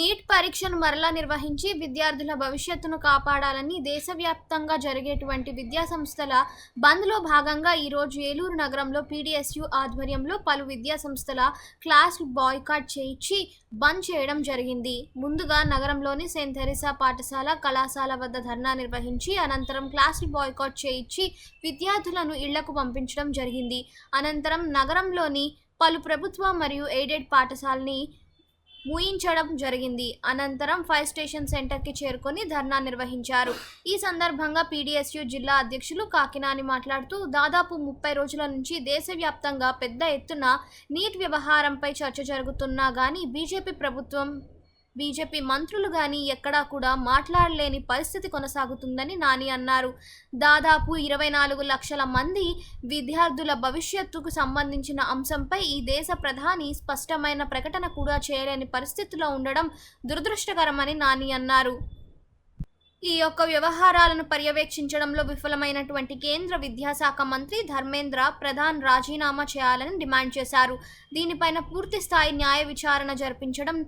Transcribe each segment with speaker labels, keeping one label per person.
Speaker 1: Neat పరీక్షను మరలా నిర్వహించి విద్యార్థుల భవిష్యత్తును కాపాడాలని దేశవ్యాప్తంగా జరిగేటువంటి విద్యాసంస్థల బంద్లో భాగంగా ఈరోజు ఏలూరు నగరంలో పీడీఎస్యూ ఆధ్వర్యంలో పలు విద్యాసంస్థల క్లాస్ బాయ్కాట్ చేయించి బంద్ చేయడం జరిగింది. ముందుగా నగరంలోని సెయింట్ థెరిసా పాఠశాల కళాశాల వద్ద ధర్నా నిర్వహించి అనంతరం క్లాస్ బాయ్కాట్ చేయించి విద్యార్థులను ఇళ్లకు పంపించడం జరిగింది. అనంతరం నగరంలోని పలు ప్రభుత్వ మరియు ఎయిడెడ్ పాఠశాలని మూయించడం జరిగింది. అనంతరం ఫైర్ స్టేషన్ సెంటర్కి చేరుకొని ధర్నా నిర్వహించారు. ఈ సందర్భంగా పీడీఎస్యూ జిల్లా అధ్యక్షులు కాకినాని మాట్లాడుతూ దాదాపు 30 రోజుల నుంచి దేశవ్యాప్తంగా పెద్ద ఎత్తున నీట్ వ్యవహారంపై చర్చ జరుగుతున్నా కానీ బీజేపీ మంత్రులు కానీ ఎక్కడా కూడా మాట్లాడలేని పరిస్థితి కొనసాగుతుందని నాని అన్నారు. దాదాపు 24 లక్షల మంది విద్యార్థుల భవిష్యత్తుకు సంబంధించిన అంశంపై ఈ దేశ ప్రధాని స్పష్టమైన ప్రకటన కూడా చేయలేని పరిస్థితిలో ఉండడం దురదృష్టకరమని నాని అన్నారు. ఈ యొక్క వ్యవహారాలను పర్యవేక్షించడంలో విఫలమైనటువంటి కేంద్ర విద్యాశాఖ మంత్రి ధర్మేంద్ర ప్రధాన్ రాజీనామా చేయాలని డిమాండ్ చేశారు. దీనిపైన పూర్తి స్థాయి న్యాయ విచారణ జరిపించడం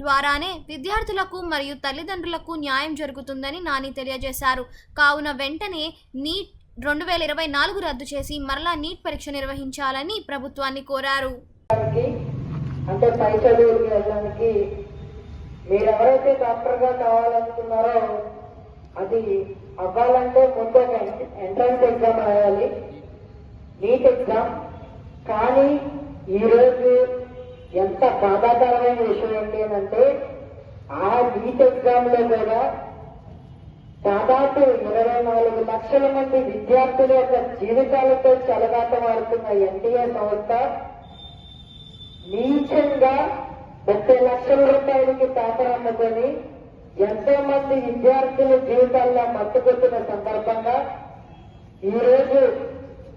Speaker 1: ద్వారానే విద్యార్థులకు మరియు తల్లిదండ్రులకు న్యాయం జరుగుతుందని నాని తెలియజేశారు. కావున వెంటనే నీట్ 2024 రద్దు చేసి మరలా నీట్ పరీక్ష నిర్వహించాలని ప్రభుత్వాన్ని కోరారు.
Speaker 2: అంటే పై చదువులకు వెళ్ళడానికి మీరు ఎవరైతే డాక్టర్గా కావాలనుకున్నారో అది అవ్వాలంటే ముందు ఒక ఎంట్రన్స్ ఎగ్జామ్ రాయాలి, నీట్ ఎగ్జామ్. కానీ ఈరోజు ఎంత బాధాకరమైన విషయం ఏంటి అంటే ఆ నీట్ ఎగ్జామ్ లో కూడా దాదాపు 24 లక్షల మంది విద్యార్థుల యొక్క జీవితాలతో చెలగాటమాడుతున్న ఎన్టీఏ సంస్థ నీచంగా 30 లక్షల రూపాయలకి పేపర్ అమ్ముకొని ఎంతో మంది విద్యార్థుల జీవితాల్లో మట్టుకొచ్చిన సందర్భంగా ఈరోజు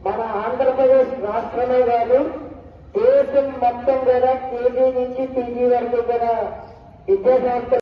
Speaker 2: మన ఆంధ్రప్రదేశ్ రాష్ట్రమే కాదు దేశం మొత్తం కూడా కేజీ నుంచి పీజీ వరకు కూడా విద్యాసంస్థ